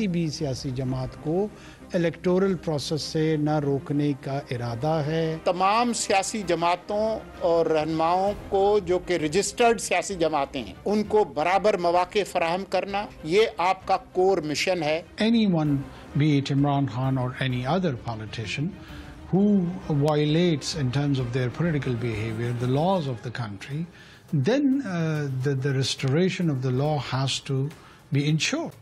किसी भी सियासी जमात को इलेक्टोरल प्रोसेस से न रोकने का इरादा है। तमाम सियासी जमातों और रहनुमाओं को जो कि रजिस्टर्ड सियासी जमातें हैं उनको बराबर मौके फराहम करना, ये आपका कोर मिशन है। Anyone, be it Imran Khan or any other politician, who violates in terms of their political behavior the laws of the country, then the restoration of the law has to be ensured.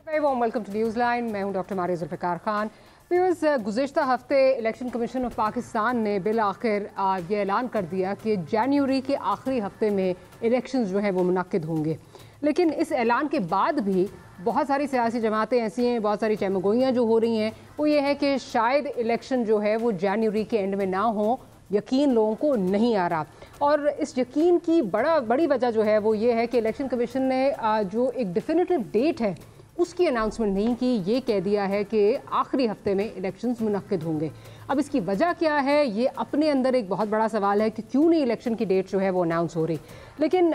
Very warm welcome to Newsline. मैं हूं doctor Maria Zulfikar Khan. Viewers, गुज़िश्ता हफ्ते election commission of Pakistan ने bill आखिर ये ऐलान कर दिया कि जनवरी के आखिरी हफ्ते में इलेक्शंस जो है वो मुनक्किद होंगे। लेकिन इस ऐलान के बाद भी बहुत सारी सियासी जमातें ऐसी हैं, बहुत सारी चहमगोइयाँ जो हो रही हैं, वो ये है कि शायद इलेक्शन जो है वो जनवरी के एंड में ना हो। यकीन लोगों को नहीं आ रहा, और इस यकीन की बड़ी वजह जो है वो ये है कि इलेक्शन कमीशन ने जो एक डिफिनेटिव डेट है उसकी अनाउंसमेंट नहीं की। ये कह दिया है कि आखिरी हफ्ते में इलेक्शंस मुनक्किद होंगे। अब इसकी वजह क्या है, ये अपने अंदर एक बहुत बड़ा सवाल है कि क्यों नहीं इलेक्शन की डेट जो है वो अनाउंस हो रही। लेकिन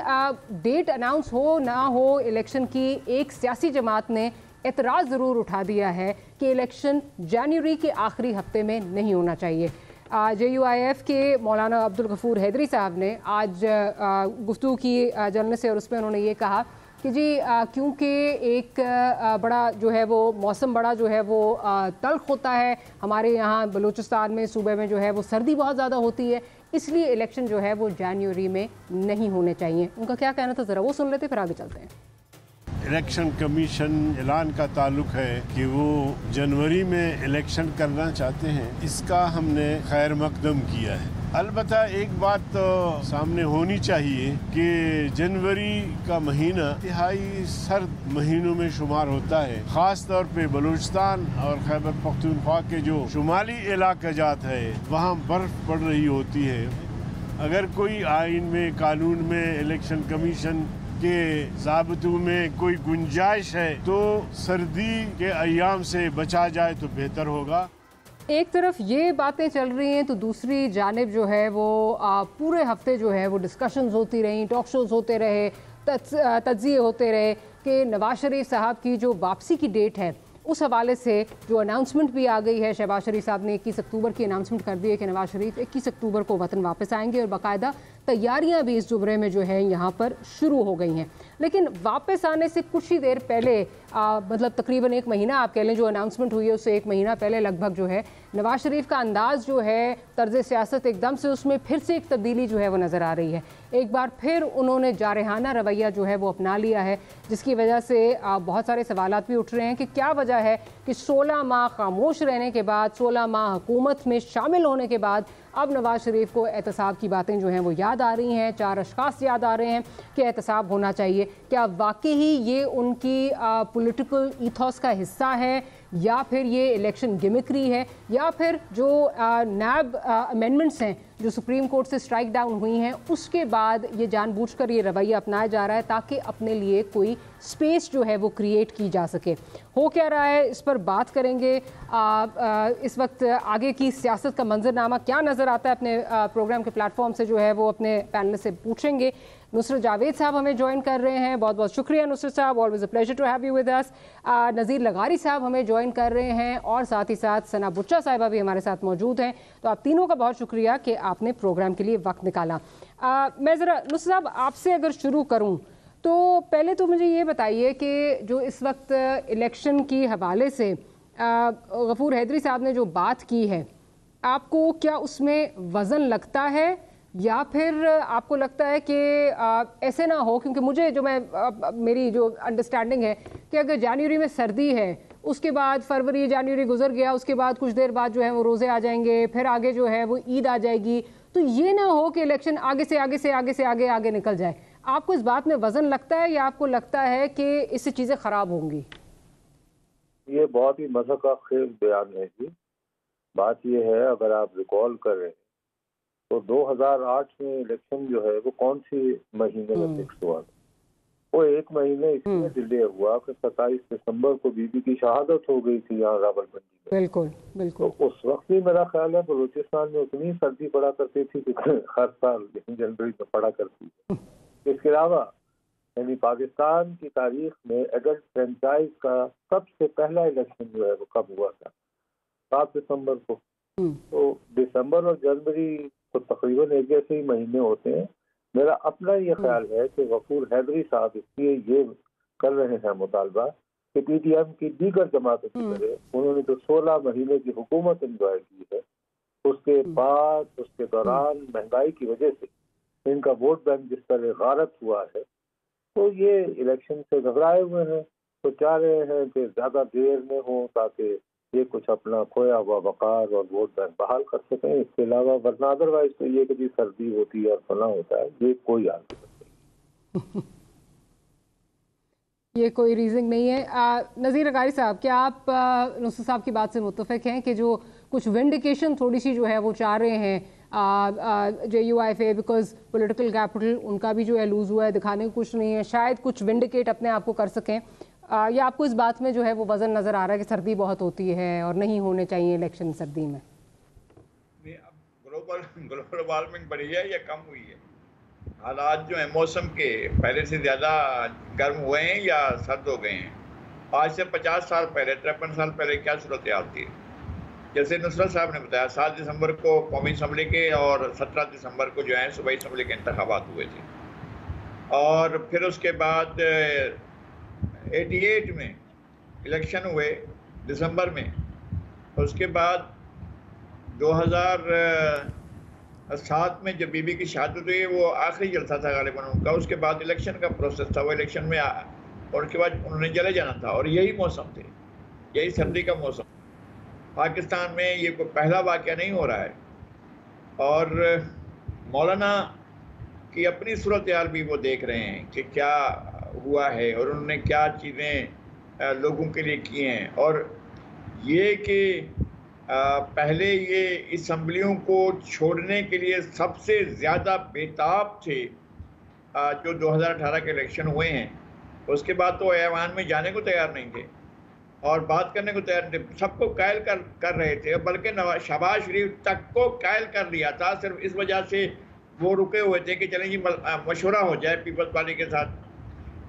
डेट अनाउंस हो ना हो इलेक्शन की, एक सियासी जमात ने एतराज़ ज़रूर उठा दिया है कि इलेक्शन जनवरी के आखिरी हफ्ते में नहीं होना चाहिए। JUIF के मौलाना अब्दुल गफूर हैदरी साहब ने आज गुफ्तगू की जर्नल से, और उसमें उन्होंने ये कहा कि जी क्योंकि एक बड़ा जो है वो मौसम बड़ा जो है वो तल्ख होता है हमारे यहाँ बलूचिस्तान में, सूबे में जो है वो सर्दी बहुत ज़्यादा होती है, इसलिए इलेक्शन जो है वो जनवरी में नहीं होने चाहिए। उनका क्या कहना था ज़रा वो सुन लेते, फिर आगे चलते हैं। इलेक्शन कमीशन ऐलान का ताल्लुक है कि वो जनवरी में इलेक्शन करना चाहते हैं, इसका हमने खैर मकदम किया है। अलबत्ता एक बात तो सामने होनी चाहिए कि जनवरी का महीना इंतहाई सर्द महीनों में शुमार होता है। ख़ास तौर पे बलूचिस्तान और खैबर पख्तूनख्वा के जो शुमाली इलाका जात है वहाँ बर्फ़ पड़ रही होती है। अगर कोई आइन में, कानून में, इलेक्शन कमीशन के ज़ाब्तों में कोई गुंजाइश है तो सर्दी के अय्याम से बचा जाए तो बेहतर होगा। एक तरफ ये बातें चल रही हैं तो दूसरी जानिब जो है वो पूरे हफ्ते जो है वो डिस्कशंस होती रहीं, टॉक शोज़ होते रहे, तज्ज़िये होते रहे कि नवाज शरीफ साहब की जो वापसी की डेट है उस हवाले से जो अनाउंसमेंट भी आ गई है। शहबाज शरीफ साहब ने 21 अक्टूबर की अनाउंसमेंट कर दी है कि नवाज शरीफ 21 अक्टूबर को वतन वापस आएंगे, और बाकायदा तैयारियां भी इस जुमरे में जो है यहाँ पर शुरू हो गई हैं। लेकिन वापस आने से कुछ ही देर पहले मतलब तकरीबन एक महीना आप कह लें, जो अनाउंसमेंट हुई है उससे एक महीना पहले लगभग जो है नवाज शरीफ का अंदाज़ जो है, तर्ज सियासत एकदम से उसमें फिर से एक तब्दीली जो है वो नज़र आ रही है। एक बार फिर उन्होंने जारहाना रवैया जो है वो अपना लिया है, जिसकी वजह से बहुत सारे सवालात भी उठ रहे हैं कि क्या वजह है कि 16 माह खामोश रहने के बाद, 16 माह हुकूमत में शामिल होने के बाद अब नवाज शरीफ को एहतसाब की बातें जो हैं वो याद आ रही हैं, 4 अशखास याद आ रहे हैं कि एहतसाब होना चाहिए। क्या वाकई ही ये उनकी पॉलिटिकल ईथॉस का हिस्सा है, या फिर ये इलेक्शन गिमिक्री है, या फिर जो नैब अमेंडमेंट्स हैं जो सुप्रीम कोर्ट से स्ट्राइक डाउन हुई हैं उसके बाद ये जानबूझकर ये रवैया अपनाया जा रहा है ताकि अपने लिए कोई स्पेस जो है वो क्रिएट की जा सके। हो क्या रहा है इस पर बात करेंगे। इस वक्त आगे की सियासत का मंजरनामा क्या नज़र आता है, अपने प्रोग्राम के प्लेटफॉर्म से जो है वो अपने पैनल से पूछेंगे। नुसरत जावेद साहब हमें ज्वाइन कर रहे हैं, बहुत बहुत शुक्रिया नुसरत साहब, always a pleasure to have you with us. Nazir Lagari साहब हमें ज्वाइन कर रहे हैं, और साथ ही साथ सना बुच्चा साहिबा भी हमारे साथ मौजूद हैं। तो आप तीनों का बहुत शुक्रिया कि आपने प्रोग्राम के लिए वक्त निकाला। मैं ज़रा नुसरत साहब आपसे अगर शुरू करूँ तो पहले तो मुझे ये बताइए कि जो इस वक्त इलेक्शन की हवाले से गफूर हैदरी साहब ने जो बात की है, आपको क्या उसमें वज़न लगता है, या फिर आपको लगता है कि ऐसे ना हो, क्योंकि मुझे जो मेरी जो अंडरस्टैंडिंग है कि अगर जनवरी में सर्दी है, उसके बाद फरवरी जनवरी गुजर गया, उसके बाद कुछ देर बाद जो है वो रोज़े आ जाएंगे, फिर आगे जो है वो ईद आ जाएगी, तो ये ना हो कि इलेक्शन आगे से आगे निकल जाए। आपको इस बात में वजन लगता है, या आपको लगता है कि इससे चीज़ें ख़राब होंगी? ये बहुत ही मज़ाक़खेज़ बयान है जी। बात ये है, अगर आप रिकॉल कर रहे हैं तो 2008 में इलेक्शन जो है वो कौन सी महीने में फिक्स हुआ था? वो एक महीने इसलिए डिले हुआ कि 27 दिसंबर को बीबी की शहादत हो गई थी यहाँ रावलपिंडी में। बिल्कुल बिल्कुल। तो उस वक्त भी मेरा ख्याल है बलूचिस्तान में उतनी सर्दी पड़ा करती थी कि हर साल जनवरी में पड़ा करती थी। इसके अलावा यानी पाकिस्तान की तारीख में एडल्ट फ्रेंचाइज का सबसे पहला इलेक्शन जो है वो कब हुआ था? 7 दिसंबर को। तो दिसंबर और जनवरी तो तकरीबन एक जैसे ही महीने होते हैं। मेरा अपना ये ख्याल है कि गफूर हैदरी साहब इसलिए ये कर रहे हैं मुतालबा कि पीटीएम की दीगर जमातों की तरह उन्होंने जो 16 महीने की हुकूमत एंजॉय की है, उसके बाद उसके दौरान महंगाई की वजह से इनका वोट बैंक जिस तरह गारत हुआ है, तो ये इलेक्शन से घबराए हुए हैं। तो चाह रहे हैं कि ज़्यादा देर में हो ताकि ये कुछ अपना खोया हुआ वक़ार और वोट बैंक बहाल कर सकें। इसके अलावा वरना अदरवाइज तो ये कभी सर्दी होती है और फना होता है, ये कोई आर्गुमेंट नहीं। ये कोई रीज़न नहीं है। नज़ीर अगारी साहब, क्या आप नुसरत साहब की बात से मुत्तफ़िक हैं कि जो कुछ विंडिकेशन थोड़ी सी जो है वो चाह रहे हैं JUIFA, बिकॉज पॉलिटिकल कैपिटल उनका भी जो है लूज़ हुआ है, दिखाने को कुछ नहीं है, शायद कुछ विंडिकेट अपने आप को कर सकें, या आपको इस बात में जो है वो वजन नज़र आ रहा है कि सर्दी बहुत होती है और नहीं होने चाहिए इलेक्शन सर्दी में? ग्लोबल वार्मिंग बढ़ी है या कम हुई है? हालात जो है मौसम के पहले से ज़्यादा गर्म हुए हैं या सर्द हो गए हैं? आज से 50 साल पहले, 53 साल पहले क्या सूरत हाल थी? जैसे नुसरत साहब ने बताया, 7 दिसंबर को कौमी असम्बली के और 17 दिसंबर को जो है सूबाई असम्बली के इंतखाबात हुए थे, और फिर उसके बाद 88 में इलेक्शन हुए दिसंबर में। उसके बाद 2007 में जब बीबी की शादी हुई, वो आखिरी जलसा था गालिबन उनका, उसके बाद इलेक्शन का प्रोसेस था, वो इलेक्शन में और उसके बाद उन्होंने चले जाना था, और यही मौसम थे, यही सर्दी का मौसम। पाकिस्तान में ये कोई पहला वाक़या नहीं हो रहा है, और मौलाना की अपनी सूरत हाल भी वो देख रहे हैं कि क्या हुआ है और उन्होंने क्या चीज़ें लोगों के लिए की हैं। और ये कि पहले ये असम्बलियों को छोड़ने के लिए सबसे ज़्यादा बेताब थे जो 2018 के इलेक्शन हुए हैं, उसके बाद तो ऐवान में जाने को तैयार नहीं थे और बात करने को तैयार नहीं थे, सबको कायल कर रहे थे, बल्कि शहबाज शरीफ तक को कायल कर लिया था। सिर्फ इस वजह से वो रुके हुए थे कि चलें जी मशवरा हो जाए पीपल्स पार्टी के साथ।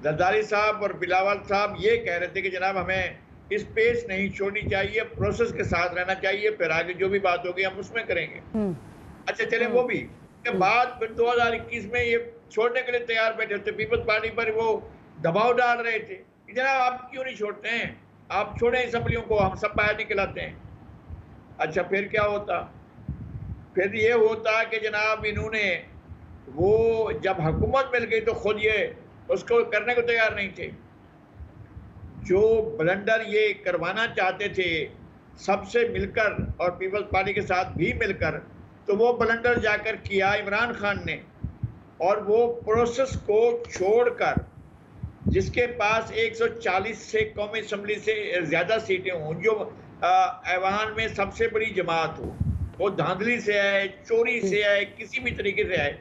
जरदारी साहब और बिलावल साहब ये कह रहे थे कि जनाब हमें स्पेस नहीं छोड़नी चाहिए, प्रोसेस के साथ रहना चाहिए, फिर आगे जो भी बात होगी हम उसमें करेंगे। अच्छा चले वो भी के बाद फिर 2021 में ये छोड़ने के लिए तैयार बैठे थे, पीपल्स पार्टी पर वो दबाव डाल रहे थे कि जनाब आप क्यों नहीं छोड़ते हैं, आप छोड़ें असम्बलियों को, हम सब बाहर निकलाते हैं। अच्छा फिर क्या होता? फिर ये होता कि जनाब इन्होंने वो जब हुकूमत मिल गई तो खुद ये उसको करने को तैयार नहीं थे। जो ब्लंडर ये करवाना चाहते थे सबसे मिलकर और पीपल्स पार्टी के साथ भी मिलकर, तो वो ब्लंडर जाकर किया इमरान खान ने, और वो प्रोसेस को छोड़कर जिसके पास 140 से कौमी असम्बली से ज़्यादा सीटें हों, जो ऐवान में सबसे बड़ी जमात हो, वो धांधली से आए, चोरी से आए, किसी भी तरीके से आए,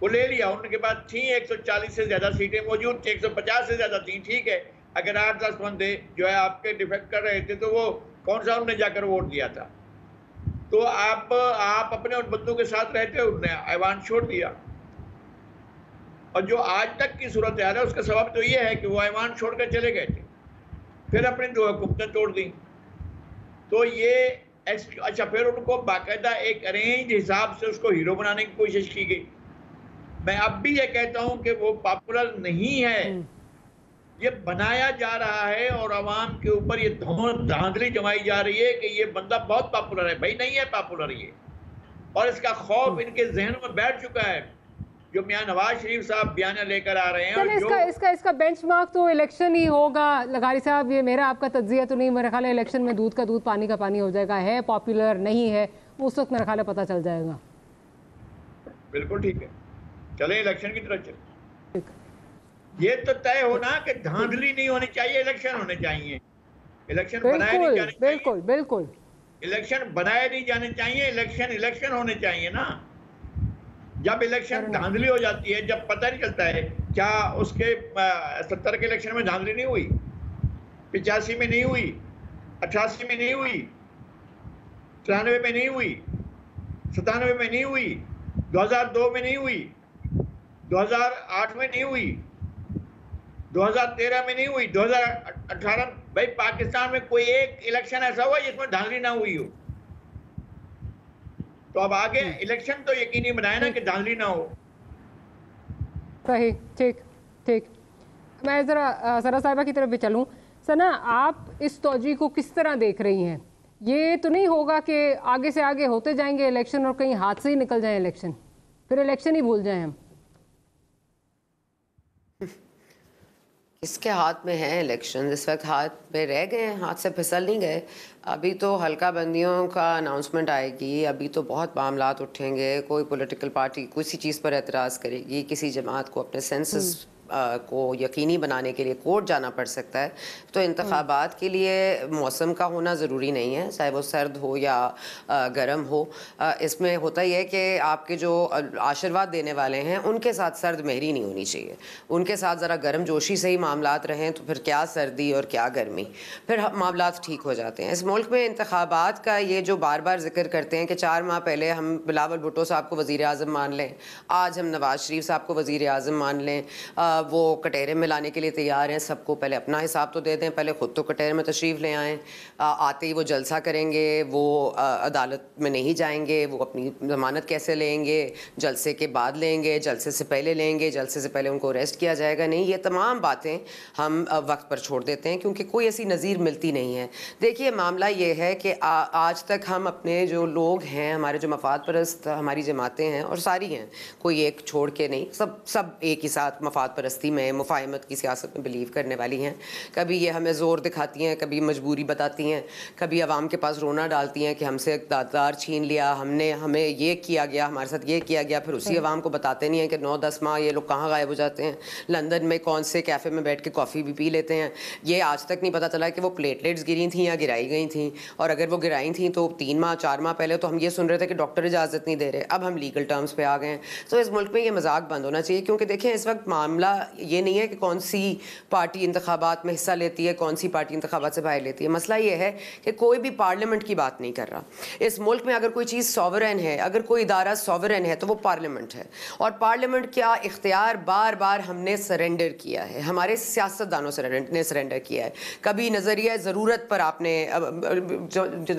वो ले लिया। उनके पास थी 140 से ज़्यादा सीटें मौजूद थी, 150 से ज़्यादा थी, ठीक है। अगर 8-10 बंदे जो है आपके डिफेक्ट कर रहे थे तो वो कौन सा उन्होंने जाकर वोट दिया था? तो आप अपने उन बंदों के साथ रहते हो, उन्होंने ऐवान छोड़ दिया। और जो आज तक की सूरत हाल है उसका सबब तो ये है कि वो ऐवान छोड़कर चले गए थे, फिर अपनी 2 हुकूमतें तोड़ दी। तो ये अच्छा फिर उनको बाकायदा एक अरेंज हिसाब से उसको हीरो बनाने की कोशिश की गई। मैं अब भी ये कहता हूं कि वो पॉपुलर नहीं है, ये बनाया जा रहा है और आवाम के ऊपर ये धांधली जमाई जा रही है कि ये बंदा बहुत पॉपुलर है। भाई नहीं है पॉपुलर ये, और इसका खौफ इनके जहन में बैठ चुका है। जो मियां नवाज शरीफ साहब बयान लेकर आ रहे हैं, और इसका बेंचमार्क तो इलेक्शन ही होगा। लगारी साहब, ये मेरा आपका तज्जिया तो नहीं, मेरा ख्याल है इलेक्शन में दूध का दूध पानी का पानी हो जाएगा, है पॉपुलर नहीं है उस वक्त मेरा ख्याल है पता चल जाएगा। बिल्कुल ठीक है, चले इलेक्शन की तरफ चले। ये तो तय होना कि धांधली नहीं होनी चाहिए, इलेक्शन होने चाहिए, इलेक्शन बनाए नहीं जाने चाहिए। बिल्कुल बिल्कुल, इलेक्शन बनाए नहीं जाने चाहिए, इलेक्शन होने चाहिए ना। जब इलेक्शन धांधली हो जाती है, जब पता नहीं चलता है, क्या उसके 70 के इलेक्शन में धांधली नहीं हुई, 85 में नहीं हुई, 88 में नहीं हुई, 93 में नहीं हुई, 97 में नहीं हुई, 2002 में नहीं हुई, 2008 में नहीं हुई, 2013 में नहीं हुई, 2018 भाई पाकिस्तान में कोई एक इलेक्शन ऐसा हुआ जिसमें धांधली ना हुई हो। तो अब आगे इलेक्शन तो यकीनी बनाए ना कि धांधली ना हो। सही, ठीक ठीक। मैं ज़रा सना साहिबा की तरफ भी चलूँ। सना, आप इस तौजी को किस तरह देख रही हैं? ये तो नहीं होगा कि आगे से आगे होते जाएंगे इलेक्शन और कहीं हाथ से ही निकल जाए इलेक्शन, फिर इलेक्शन ही भूल जाएं हम? किसके हाथ में है इलेक्शन? इस वक्त हाथ में रह गए हैं, हाथ से फिसल नहीं गए। अभी तो हल्का बंदियों का अनाउंसमेंट आएगी, अभी तो बहुत मामलात उठेंगे। कोई पॉलिटिकल पार्टी किसी चीज़ पर एतराज़ करेगी, किसी जमात को अपने सेंसस को यकीनी बनाने के लिए कोर्ट जाना पड़ सकता है। तो इंतखाबात के लिए मौसम का होना ज़रूरी नहीं है, चाहे वो सर्द हो या गर्म हो। इसमें होता ही है कि आपके जो आशीर्वाद देने वाले हैं उनके साथ सर्द महरी नहीं होनी चाहिए, उनके साथ ज़रा गर्म जोशी से ही मामलात रहें, तो फिर क्या सर्दी और क्या गर्मी, फिर मामलात ठीक हो जाते हैं। इस मुल्क में इंतखाबात का ये जो बार बार जिक्र करते हैं कि 4 माह पहले हम बिलावल भुट्टो साहब को वज़ीर आज़म मान लें, आज हम नवाज़ शरीफ साहब को वज़ीर आज़म मान लें, वो कटहरे में लाने के लिए तैयार हैं सबको। पहले अपना हिसाब तो दे दें, पहले ख़ुद तो कटहरे में तशरीफ़ ले आएँ। आते ही वो जलसा करेंगे, वो अदालत में नहीं जाएंगे, वो अपनी ज़मानत कैसे लेंगे, जलसे के बाद लेंगे, जलसे से पहले लेंगे, जलसे से पहले उनको अरेस्ट किया जाएगा नहीं। ये तमाम बातें हम वक्त पर छोड़ देते हैं क्योंकि कोई ऐसी नज़ीर मिलती नहीं है। देखिए, मामला ये है कि आज तक हम अपने जो लोग हैं, हमारे जो मफाद परस्त हमारी जमातें हैं, और सारी हैं, कोई एक छोड़ के नहीं, सब एक ही साथ मफाद परस्ती में, मुफाहमत की सियासत में बिलीव करने वाली हैं। कभी ये हमें ज़ोर दिखाती हैं, कभी मजबूरी बताती हैं, कभी आवाम के पास रोना डालती हैं कि हमसे इक़्तिदार छीन लिया, हमें ये किया गया, हमारे साथ ये किया गया। फिर उसी आवाम को बताते नहीं हैं कि 9-10 माह ये लोग कहाँ गायब हो जाते हैं, लंदन में कौन से कैफ़े में बैठ के कॉफ़ी भी पी लेते हैं। ये आज तक नहीं पता चला कि वो प्लेटलेट्स गिरी थी या गिराई गई थी, और अगर वो गिराई थी तो 3 माह 4 माह पहले तो हम ये सुन रहे थे कि डॉक्टर इजाज़त नहीं दे रहे, अब हम लीगल टर्म्स पे आ गए हैं। तो इस मुल्क में ये मजाक बंद होना चाहिए, क्योंकि देखें इस वक्त मामला ये नहीं है कि कौन सी पार्टी इंतखाबात में हिस्सा लेती है, कौन सी पार्टी इंतखाबात से बाहर लेती है। मसला ये है कि कोई भी पार्लियामेंट की बात नहीं कर रहा। इस मुल्क में अगर कोई चीज़ सॉवरेन है, अगर कोई इदारा सॉवरेन है, तो वो पार्लियामेंट है। और पार्लियामेंट क्या इख्तियार बार बार हमने सरेंडर किया है, हमारे सियासतदानों ने सरेंडर किया है। कभी नज़रिया ज़रूरत पर आपने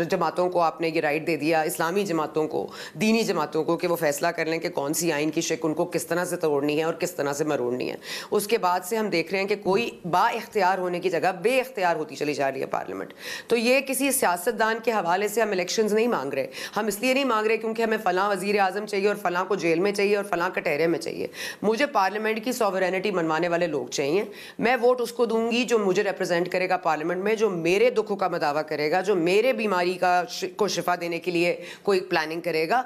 जमातों को आपने ये राइट दे दिया, इस्लामी जमातों को, दीनी जमातों को, कि वो फैसला कर लें कि कौन सी आइन की शिक उनको किस तरह से तोड़नी है और किस तरह से मरोड़नी है। उसके बाद से हम देख रहे हैं कि कोई बाइख्तियार होने की जगह बेइख्तियार होती चली जा रही है पार्लियामेंट। तो ये किसी सियासतदान के हवाले से हम इलेक्शंस नहीं मांग रहे। हम इसलिए नहीं मांग रहे क्योंकि हमें फ़लाँ वज़ीर आज़म चाहिए और फ़लाँ को जेल में चाहिए और फ़लाँ कटहरे में चाहिए। मुझे पार्लियामेंट की सॉवरेनिटी मनवाने वाले लोग चाहिए। मैं वोट उसको दूंगी जो मुझे रिप्रेजेंट करेगा पार्लियामेंट में, जो मेरे दुखों का मदावा करेगा, जो मेरे बीमारी को शिफा देने के लिए कोई प्लानिंग करेगा,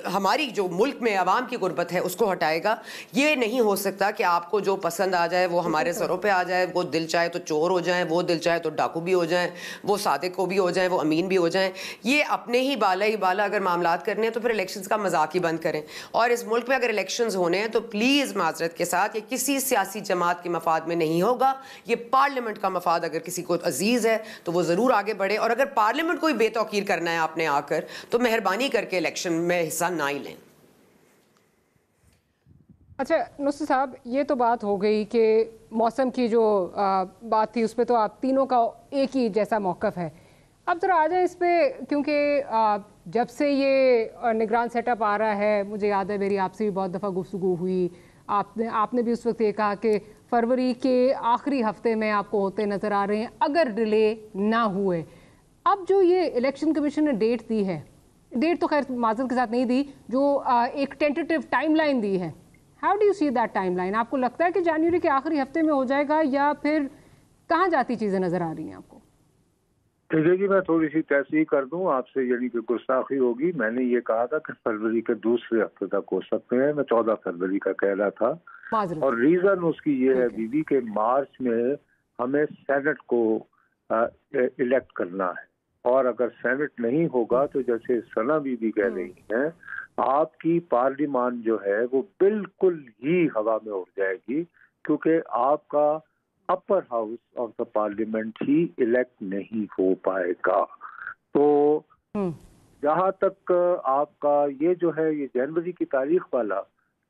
हमारी जो मुल्क में आवाम की गुर्बत है उसको हटाएगा। ये नहीं हो सकता कि आपको जो पसंद आ जाए वो हमारे सरों पे आ जाए। वो दिल चाहे तो चोर हो जाए, वो दिल चाहे तो डाकू भी हो जाए, वो सादिक को भी हो जाए, वो अमीन भी हो जाए। ये अपने ही बाला अगर मामलात करने हैं तो फिर इलेक्शंस का मजाक ही बंद करें। और इस मुल्क में अगर इलेक्शंस होने हैं तो प्लीज़ माजरत के साथ, ये किसी सियासी जमात के मफाद में नहीं होगा, ये पार्लियामेंट का मफाद अगर किसी को अजीज़ है तो वो ज़रूर आगे बढ़े। और अगर पार्लियामेंट को ही बेतौकीर करना है आपने आकर, तो मेहरबानी करके इलेक्शन में हिस्सा ना ही लें। अच्छा नुस्रत साहब, ये तो बात हो गई कि मौसम की जो बात थी उस पर तो आप तीनों का एक ही जैसा मौक़िफ़ है। अब ज़रा आ जाए इस पर, क्योंकि जब से ये निगरान सेटअप आ रहा है, मुझे याद है मेरी आपसे भी बहुत दफ़ा गुफ्तगू हुई, आपने भी उस वक्त ये कहा कि फरवरी के आखिरी हफ्ते में आपको होते नज़र आ रहे हैं अगर डिले ना हुए। अब जो ये इलेक्शन कमीशन ने डेट दी है, डेट तो खैर माजरत के साथ नहीं दी, जो एक टेंटेटिव टाइमलाइन दी है, how do you see that timeline? आपको लगता है कि जनवरी के आखिरी हफ्ते में हो जाएगा, या फिर कहाँ जाती चीज़ें नज़र आ रही हैं आपको? जी, मैं थोड़ी सी तहसीह कर दूं आपसे, यानी कि गुस्ताखी होगी। मैंने ये कहा था कि फरवरी के दूसरे हफ्ते तक हो सकते हैं, मैं 14 फरवरी का कह रहा था। और रीज़न उसकी ये है बीबी के मार्च में हमें सेनेट को इलेक्ट करना है, और अगर सेनेट नहीं होगा तो जैसे सना बीबी कह रही हैं, आपकी पार्लियामान जो है वो बिल्कुल ही हवा में उड़ जाएगी, क्योंकि आपका upper house of the parliament he elect नहीं हो पाएगा। तो जहाँ तक आपका ये जो है ये जनवरी की तारीख वाला,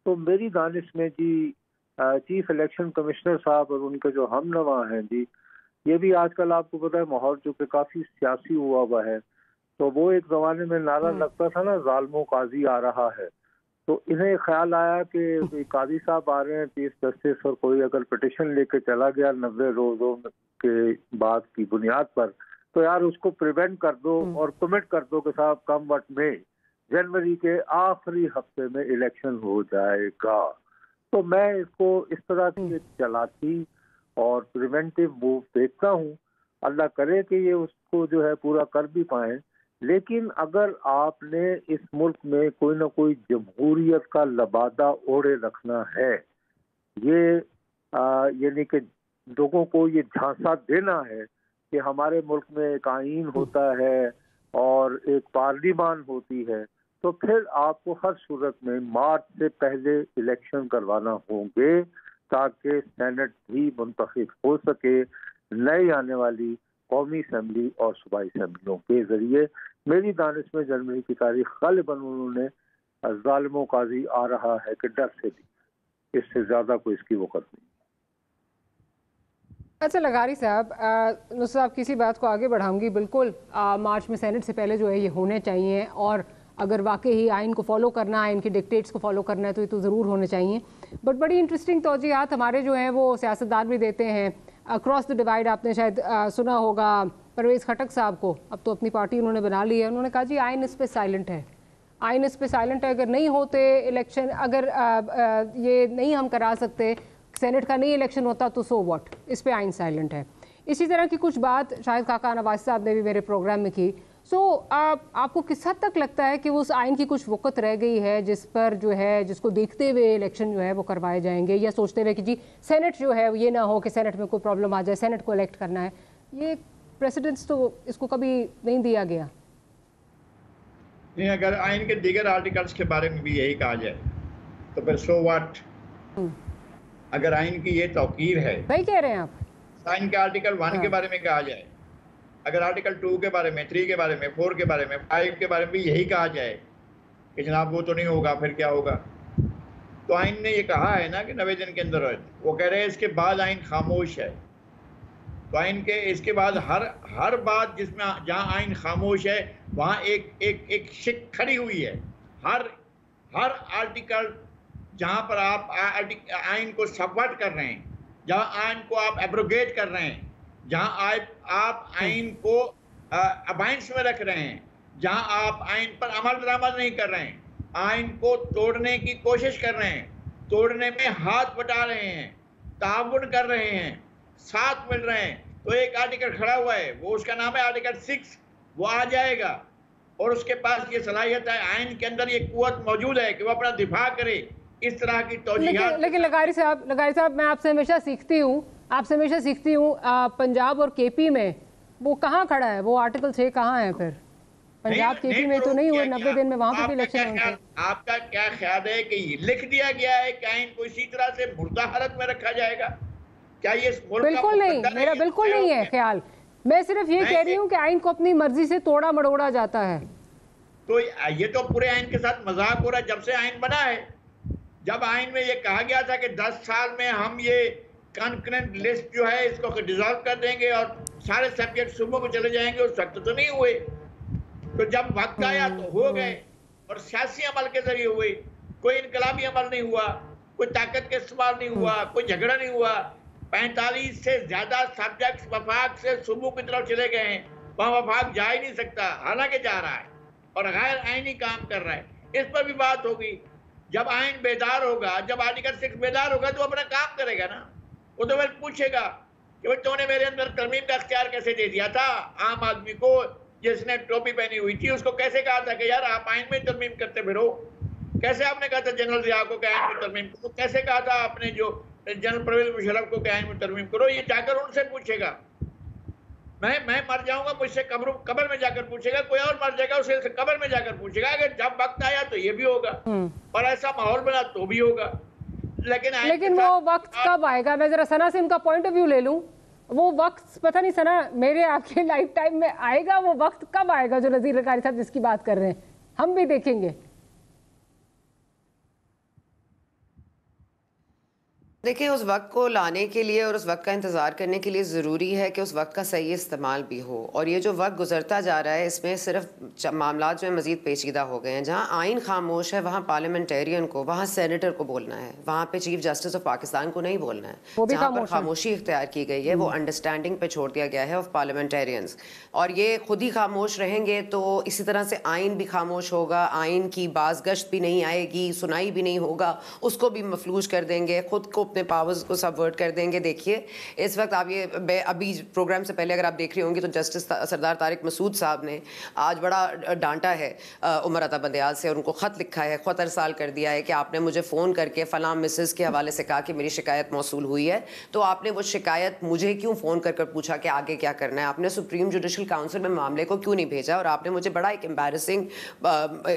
तो मेरी दानिश में जी चीफ इलेक्शन कमिश्नर साहब और उनके जो हमनवा हैं जी, ये भी आजकल आपको पता है माहौल जो कि काफी सियासी हुआ है, तो वो एक जमाने में नारा लगता था ना, जालिमों काजी आ रहा है, तो इन्हें ख्याल आया कि काजी साहब आ रहे हैं चीफ जस्टिस, और कोई अगर पिटिशन लेके चला गया 90 रोजों के बाद की बुनियाद पर, तो यार उसको प्रिवेंट कर दो और कमिट कर दो कि साहब कम वट में जनवरी के आखिरी हफ्ते में इलेक्शन हो जाएगा। तो मैं इसको इस तरह की चलाती और प्रिवेंटिव मूव देखता हूँ। अल्लाह करे कि ये उसको जो है पूरा कर भी पाए, लेकिन अगर आपने इस मुल्क में कोई ना कोई जमहूरियत का लबादा ओढ़े रखना है, ये यानी कि लोगों को ये झांसा देना है कि हमारे मुल्क में एक आईन होता है और एक पार्लियामान होती है, तो फिर आपको हर सूरत में मार्च से पहले इलेक्शन करवाना होंगे ताकि सेनेट भी मुंतखब हो सके नई आने वाली कौमी असम्बली और सूबाई असम्बलियों के जरिए। मेरी दानिश में जनवरी की तारीख गालिबन उन्होंने जालिमों काजी आ रहा है कि डर से भी, इससे ज्यादा कोई इसकी वक़्त नहीं। अच्छा लगारी साहब, नुसरत साहब किसी बात को आगे बढ़ाऊंगी। बिल्कुल मार्च में सेनेट से पहले जो है ये होने चाहिए, और अगर वाकई ही आइन को फॉलो करना है, इनके डिक्टेट्स को फॉलो करना है, तो ये तो ज़रूर होने चाहिए। बट बड़ी इंटरेस्टिंग तौजीहात हमारे जो हैं वो सियासतदान भी देते हैं अक्रॉस द डिवाइड। आपने शायद सुना होगा परवेज़ खटक साहब को, अब तो अपनी पार्टी उन्होंने बना ली है, उन्होंने कहा जी आइन इस पर साइलेंट है, आइन इस पर साइलेंट है, अगर नहीं होते इलेक्शन, अगर ये नहीं हम करा सकते, सेनेट का नहीं इलेक्शन होता तो सो व्हाट, इस पे आइन साइलेंट है। इसी तरह की कुछ बात शायद काका नवाज साहब ने भी मेरे प्रोग्राम में की। सो आपको किस हद तक लगता है कि उस आइन की कुछ वक़्त रह गई है जिस पर जो है, जिसको देखते हुए इलेक्शन जो है वो करवाए जाएंगे, या सोचते हुए कि जी सेनेट जो है ये ना हो कि सेनेट में कोई प्रॉब्लम आ जाए, सेनेट को इलेक्ट करना है, ये प्रेसिडेंट्स तो इसको कभी नहीं दिया गया? नहीं, अगर आइन के दीगर आर्टिकल्स के बारे में भी यही कहा जाए तो फिर सो व्हाट। अगर आइन की ये तौकीर है, वही कह रहे हैं आप, आइन के आर्टिकल 1 के बारे में कहा जाए, अगर आर्टिकल 2 के बारे में, 3 के बारे में, 4 के बारे में, 5 के बारे में भी यही कहा जाए कि जनाब वो तो नहीं होगा, फिर क्या होगा? तो आइन ने ये कहा है ना कि 90 दिन के अंदर, वो कह रहे हैं इसके बाद आइन खामोश है। तो आइन के इसके बाद हर बात जिसमें जहाँ आइन खामोश है वहाँ एक शिक खड़ी हुई है। हर आर्टिकल जहाँ पर आप आइन को सबवर्ट कर रहे हैं, जहाँ आइन को आप एब्रोगेट कर रहे हैं, जहाँ आप आइन को अबाइंस में रख रहे हैं, जहाँ आप आइन पर अमल दरामद नहीं कर रहे हैं, आइन को तोड़ने की कोशिश कर रहे हैं, तोड़ने में हाथ बटा रहे हैं, ताउन कर रहे हैं, साथ मिल रहे हैं, तो एक आर्टिकल खड़ा हुआ है, वो उसका नाम है आर्टिकल 6, वो आ जाएगा और उसके पास ये सलाहियत है, आइन के अंदर ये कुव्वत मौजूद है कि वो अपना दिफा करे। इस तरह की तौजीहात। लेकिन लगारी साहब मैं आपसे हमेशा सीखती हूँ, पंजाब और केपी में वो कहाँ खड़ा है, वो आर्टिकल 6 कहाँ है? फिर पंजाब केपी में तो नहीं हुए 90 दिन में, वहाँ पे भी इलेक्शन होंगे। आपका क्या ख्याल है कि लिख दिया गया है कि आइन को इसी तरह से मुर्दा हालत में रखा जाएगा? क्या ये बिल्कुल नहीं, मेरा बिल्कुल नहीं है ख्याल। मैं सिर्फ ये कह रही हूँ कि आइन को अपनी मर्जी से तोड़ा मड़ोड़ा जाता है। तो ये तो पूरे आइन के साथ मजाक हो रहा है। जब से आइन बना है, जब आइन में ये कहा गया था कि 10 साल में हम ये कॉन्करेंट लिस्ट जो है इसको डिसॉल्व कर देंगे और सारे सब्जेक्ट सूबों में चले जाएंगे, उस वक्त तो नहीं हुए। तो जब वक्त आया तो हो गए, और सियासी अमल के जरिए हुए। कोई इनकलाबी अमल नहीं हुआ, कोई ताकत के इस्तेमाल नहीं हुआ, कोई झगड़ा नहीं हुआ। 45 से ज्यादा सब्जेक्ट वफाक से सूबों की तरफ चले गए हैं, वहाँ वफाक जा ही नहीं सकता, हालांकि जा रहा है और गैर आईनी काम कर रहा है। इस पर भी बात होगी। जब आइन बेदार होगा, जब आर्टिकल 6 बेदार होगा तो अपना काम करेगा ना। वो तो फिर पूछेगा कि भाई तूने मेरे अंदर तरमीम का अख्तियार कैसे दे दिया था? आम आदमी को जिसने टोपी पहनी हुई थी उसको कैसे कहा था कि यार आप आइन में तरमीम करते फिरो? कैसे आपने कहा था जनरल जिया को कि आइन में तरमीम करो? कैसे कहा था आपने जो जनरल परवेज मुशर्रफ को कि आइन में तरमीम करो? ये जाकर उनसे पूछेगा। मैं मर जाऊंगा, मुझसे कब्र में जाकर पूछेगा, कोई और मर जाएगा उसे कब्र में जाकर पूछेगा। अगर जब वक्त आया तो ये भी होगा और ऐसा माहौल बना तो भी होगा। लेकिन वो वक्त कब आएगा? मैं जरा सना से उनका पॉइंट ऑफ व्यू ले लूं। वो वक्त पता नहीं सना, मेरे आपके लाइफ टाइम में आएगा। वो वक्त कब आएगा जो नज़ीर लकारी साहब जिसकी बात कर रहे हैं? हम भी देखेंगे। देखिए, उस वक्त को लाने के लिए और उस वक्त का इंतज़ार करने के लिए ज़रूरी है कि उस वक्त का सही इस्तेमाल भी हो। और ये जो वक्त गुजरता जा रहा है, इसमें सिर्फ मामला जो है मज़ीद पेचीदा हो गए हैं। जहाँ आइन खामोश है, वहाँ पार्लियामेंटेरियन को, वहाँ सेनेटर को बोलना है, वहाँ पे चीफ जस्टिस ऑफ पाकिस्तान को नहीं बोलना है। जहाँ पर खामोशी इख्तियार की गई है, वो अंडरस्टैंडिंग पे छोड़ दिया गया है ऑफ पार्लियामेंटेरियंस। और ये खुद ही खामोश रहेंगे तो इसी तरह से आइन भी खामोश होगा, आइन की बाज़गश्त भी नहीं आएगी, सुनाई भी नहीं होगा, उसको भी मफलूज कर देंगे, खुद को अपने पावर्स को सबवर्ट कर देंगे। देखिए, इस वक्त आप ये अभी प्रोग्राम से पहले अगर आप देख रहे होंगे तो जस्टिस सरदार तारिक मसूद साहब ने आज बड़ा डांटा है उमर अता बंदयाल से, और उनको ख़त लिखा है, ख़त अरसाल कर दिया है कि आपने मुझे फ़ोन करके फ़लाँ मिसेस के हवाले से कहा कि मेरी शिकायत मौसूल हुई है, तो आपने वो शिकायत मुझे क्यों फ़ोन कर पूछा कि आगे क्या करना है? आपने सुप्रीम जुडिशल काउंसिल में मामले को क्यों नहीं भेजा? और आपने मुझे बड़ा एक एम्बैरसिंग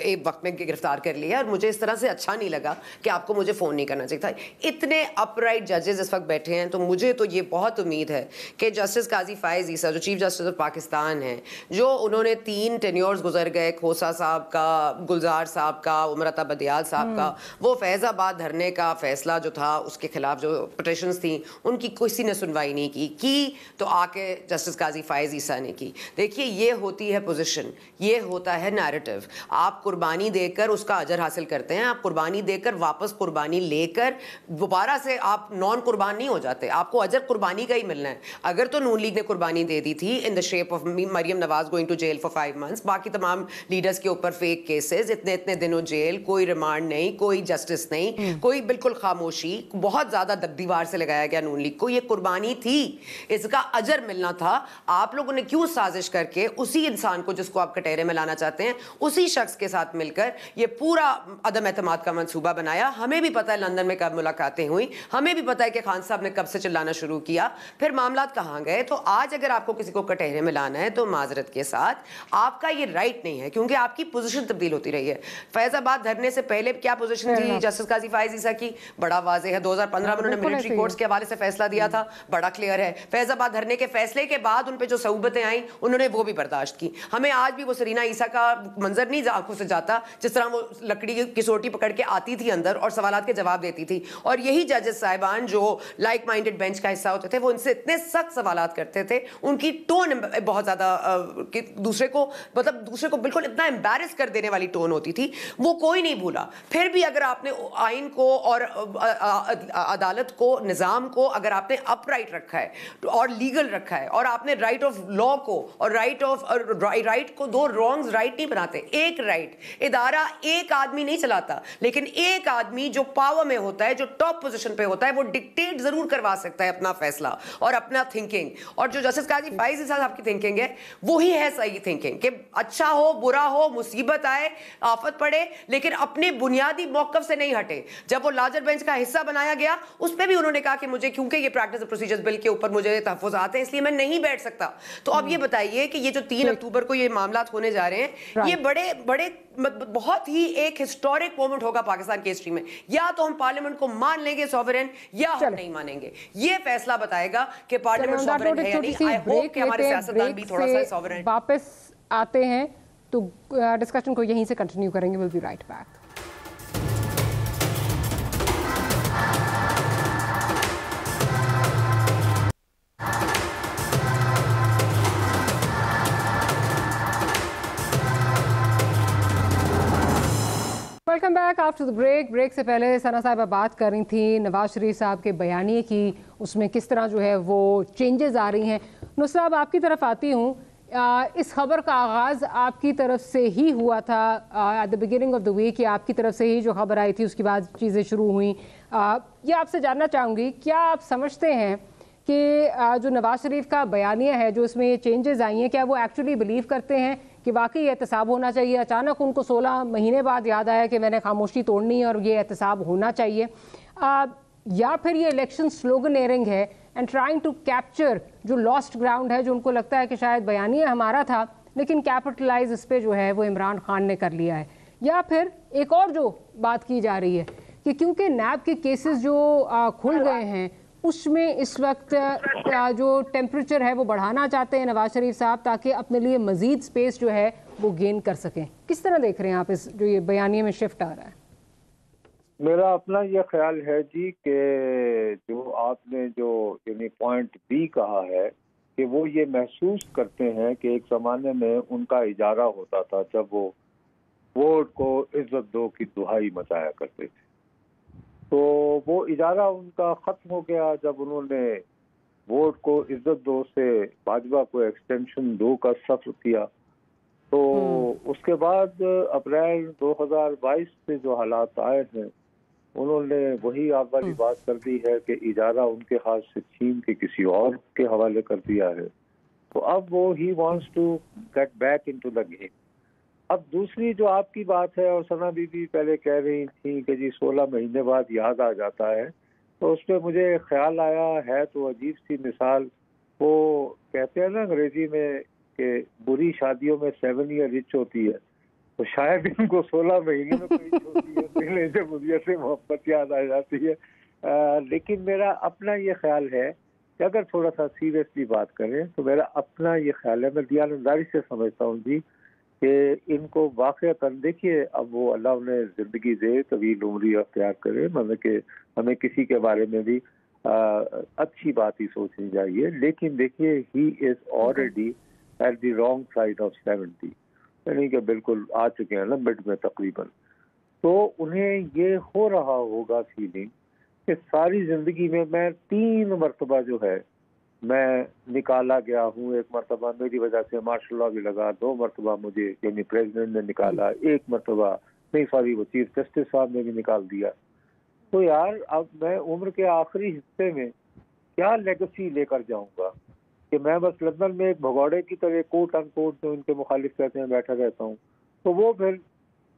एक वक्त में गिरफ्तार कर लिया, और मुझे इस तरह से अच्छा नहीं लगा कि आपको मुझे फ़ोन नहीं करना चाहिए था। इतने अपराइट जजेस इस वक्त बैठे हैं, तो मुझे तो ये बहुत उम्मीद है कि जस्टिस काजी फायज़ ईसा जो चीफ जस्टिस ऑफ पाकिस्तान हैं, जो उन्होंने 3 टेन्योर्स गुजर गए, खोसा साहब का, गुलजार साहब का, उमर अता बंदयाल साहब का, वो फैज़ाबाद धरने का फैसला जो था उसके खिलाफ जो पिटिशंस थी उनकी किसी ने सुनवाई नहीं की तो आके जस्टिस काजी फायज़ ईसा ने की। देखिए, ये होती है पोजीशन, ये होता है नैरेटिव। आप कुर्बानी देकर उसका अजर हासिल करते हैं, आप कुर्बानी देकर वापस कुर्बानी लेकर दोबारा से आप नॉन कुर्बान नहीं हो जाते, आपको अजर कुर्बानी का ही मिलना है। अगर तो नून लीग ने कुर्बानी दे दी थी in the shape of Maryam Nawaz going to jail for 5 months, बाकी तमाम लीडर्स के ऊपर फेक केसेस, इतने दिनों जेल, कोई रिमांड नहीं, कोई जस्टिस नहीं, कोई बिल्कुल खामोशी, बहुत ज्यादा दीवार से लगाया गया नून लीग को। ये कुर्बानी थी, इसका अजर मिलना था। आप लोगों ने क्यों साजिश करके उसी इंसान को जिसको आप कटहरे में लाना चाहते हैं, उसी शख्स के साथ मिलकर ये पूरा अदम एतमाद का मंसूबा बनाया? हमें भी पता है लंदन में कब मुलाकातें हुई, हमें भी पता है कि खान साहब ने कब से चिल्लाना शुरू किया, फिर मामलात कहाँ गए। तो आज अगर आपको किसी को कटहरे में लाना है तो माजरत के साथ आपका ये राइट नहीं है, क्योंकि आपकी पोजीशन तब्दील होती रही है। फैजाबाद धरने से पहले क्या पोजीशन थी जस्टिस काजी फायज़ ईसा की? बड़ा वाज़ेह है, 2015 में उन्होंने मिलिट्री कोर्ट्स के हवाले से फैसला दिया था, बड़ा क्लियर है। फैजाबाद धरने के फैसले के बाद उन पे जो सऊबतें आई उन्होंने वो भी बर्दाश्त की। हमें आज भी वो सरीना ईसा का मंजर नहीं आंखों से जाता, जिस तरह वो लकड़ी की सोटी पकड़ के आती थी अंदर और सवालात के जवाब देती थी। और यही जजेस साहिबान जो लाइक माइंडेड बेंच का हिस्सा होते थे, वो इनसे इतने सख्त सवालात करते थे, उनकी टोन बहुत ज्यादा दूसरे को बिल्कुल इतना एम्बैरेस कर देने वाली टोन होती थी, वो कोई नहीं भूला। फिर भी अगर आपने आइन को और अदालत को, निजाम को अगर आपने अपराइट रखा है और लीगल रखा है, और आपने राइट ऑफ लॉ को और राइट को, दो रॉन्ग्स राइट नहीं बनाते। एक राइट इदारा एक आदमी नहीं चलाता, लेकिन एक आदमी जो पावर में होता है, जो टॉप पोजीशन पे होता है, वो डिक्टेट जरूर करवा सकता है अपना फैसला और अपना थिंकिंग। और जो जस्टिस काजी फायज़ ईसा साहब की थिंकिंग है, वही है सही थिंकिंग कि अच्छा हो, बुरा हो, मुसीबत आए, आफत पड़े, लेकिन अपने बुनियादी मौकफ से नहीं हटे। जब वो लार्जर बेंच का हिस्सा बनाया गया, उस पर भी उन्होंने कहा कि मुझे, क्योंकि ये प्रैक्टिस प्रोसीजर्स बिल के ऊपर मुझे तहफ़्फ़ुज़ात हैं, इसलिए मैं नहीं बैठ सकता। तो अब ये बताइए कि ये जो 3 अक्टूबर को ये मामला होने जा रहे हैं, ये बड़े बहुत ही एक हिस्टोरिक मोमेंट होगा पाकिस्तान की हिस्ट्री में। या तो हम पार्लियामेंट को मान लेंगे सॉवरेन, या हम नहीं मानेंगे। ये फैसला बताएगा कि पार्लियामेंट सॉवरेन है या नहीं। आई होप कि हमारे सियासतदान भी थोड़ा सा सॉवरेन। वापस आते हैं तो डिस्कशन को यहीं से कंटिन्यू करेंगे। Will be right back. Welcome back after the break से पहले सना साहिबा बात कर रही थी नवाज शरीफ साहब के बयानिए की, उसमें किस तरह जो है वो चेंजेस आ रही हैं। नुसरा, अब आपकी तरफ आती हूँ। इस खबर का आगाज़ आपकी तरफ से ही हुआ था at the beginning of the week, कि आपकी तरफ से ही जो खबर आई थी उसके बाद चीज़ें शुरू हुई। ये आपसे जानना चाहूँगी, क्या आप समझते हैं कि जो नवाज शरीफ का बयानिया है, जो इसमें ये चेंजेस आई हैं, क्या वो एक्चुअली बिलीव करते हैं कि वाकई एहतसाब होना चाहिए? अचानक उनको 16 महीने बाद याद आया कि मैंने खामोशी तोड़नी है और ये एहतसाब होना चाहिए, या फिर ये इलेक्शन स्लोगनेयरिंग है एंड ट्राइंग टू कैप्चर जो लॉस्ट ग्राउंड है, जो उनको लगता है कि शायद बयानिया हमारा था लेकिन कैपिटलाइज इस पे जो है वो इमरान खान ने कर लिया है? या फिर एक और जो बात की जा रही है कि क्योंकि नैब के केसेस जो खुल गए हैं, उसमें इस वक्त जो टेम्परेचर है वो बढ़ाना चाहते हैं नवाज शरीफ साहब, ताकि अपने लिए मजीद स्पेस जो है वो गेन कर सकें। किस तरह देख रहे हैं आप इस जो ये बयानिए में शिफ्ट आ रहा है? मेरा अपना ये ख्याल है जी कि जो आपने जो यानी पॉइंट बी कहा है कि वो ये महसूस करते हैं कि एक ज़माने में उनका इजारा होता था जब वो वोट को इज्जत दो की दुहाई मचाया करते थे, तो वो इजारा उनका ख़त्म हो गया जब उन्होंने वोट को इज्जत दो से भाजपा को एक्सटेंशन 2 का सफ़र किया। तो उसके बाद अप्रैल 2022 से जो हालात आए हैं, उन्होंने वही आप वाली बात कर दी है कि इजारा उनके हाथ से छीन के किसी और के हवाले कर दिया है। तो अब वो he wants to get back into the game. अब दूसरी जो आपकी बात है, और सना बीबी पहले कह रही थी कि जी 16 महीने बाद याद आ जाता है, तो उस पर मुझे ख्याल आया है तो अजीब सी मिसाल, वो कहते हैं ना अंग्रेजी में कि बुरी शादियों में 7 ईयर रिच होती है, तो शायद इनको 16 महीने में कोई होती है, पहले जमहूरियत से मोहब्बत याद आ जाती है। लेकिन मेरा अपना ये ख्याल है कि अगर थोड़ा सा सीरियसली बात करें तो मेरा अपना ये ख्याल है, मैं दयानंदारी से समझता हूँ जी कि इनको वाक़अतन देखिए, अब वो अल्लाह उन्हें ज़िंदगी दे, तवील उम्री अख्तियार करे, मतलब कि हमें किसी के बारे में भी अच्छी बात ही सोचनी चाहिए। लेकिन देखिए, he is already at the wrong side of 70, यानी कि बिल्कुल आ चुके हैं ना मिड में तकरीबन। तो उन्हें ये हो रहा होगा फीलिंग कि सारी ज़िंदगी में मैं 3 मरतबा जो है मैं निकाला गया हूँ। एक मरतबा मेरी वजह से मार्शल लॉ भी लगा, 2 मरतबा मुझे यानी प्रेसिडेंट ने निकाला, 1 मरतबा नहीं सॉरी वो चीफ जस्टिस साहब ने भी निकाल दिया। तो यार अब मैं उम्र के आखिरी हिस्से में क्या लेगेसी लेकर जाऊंगा कि मैं बस लंदन में एक भगौड़े की तरह कोट अनकोट जो उनके मुखालिफ कहते हैं बैठा रहता हूँ। तो वो फिर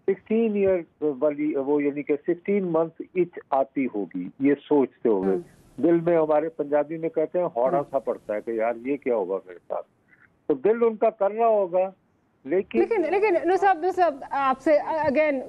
16 ईयर वाली वो यानी कि 16 मंथ इच आती होगी, ये सोचते हुए दिल में, हमारे पंजाबी में कहते हैं हौड़ा सा पड़ता है कि यार ये क्या होगा मेरे साथ, तो दिल उनका कर रहा होगा। लेकिन नो साहब आपसे अगेन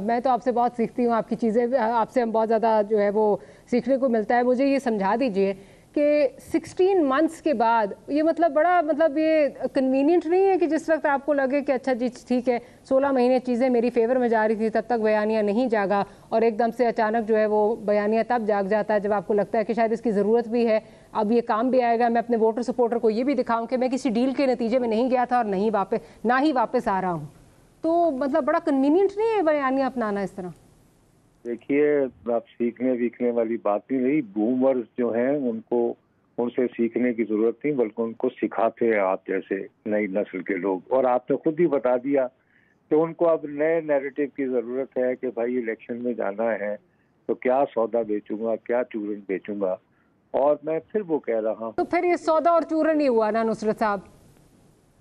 मैं तो आपसे बहुत सीखती हूँ, आपकी चीज़ें आपसे हम बहुत ज़्यादा जो है वो सीखने को मिलता है। मुझे ये समझा दीजिए कि 16 मंथ्स के बाद ये मतलब बड़ा मतलब ये कन्वीनियंट नहीं है कि जिस वक्त आपको लगे कि अच्छा जी ठीक है 16 महीने चीज़ें मेरी फेवर में जा रही थी, तब तक बयानिया नहीं जागा, और एकदम से अचानक जो है वो बयानिया तब जाग जाता है जब आपको लगता है कि शायद इसकी ज़रूरत भी है, अब ये काम भी आएगा, मैं अपने वोटर सपोर्टर को ये भी दिखाऊं कि मैं किसी डील के नतीजे में नहीं गया था और ना ही वापस आ रहा हूँ। तो मतलब बड़ा कन्वीनियंट नहीं है बयानिया अपनाना इस तरह। देखिए, आप सीखने वीखने वाली बात ही नहीं, बूमर्स जो हैं उनको उनसे सीखने की जरूरत नहीं, बल्कि उनको सिखाते हैं आप जैसे नई नस्ल के लोग। और आपने खुद ही बता दिया कि उनको अब नए नैरेटिव की जरूरत है कि भाई इलेक्शन में जाना है तो क्या सौदा बेचूंगा, क्या चूरन बेचूंगा। और मैं फिर वो कह रहा हूँ, तो फिर ये सौदा और चूरन ही हुआ ना नुसरत साहब।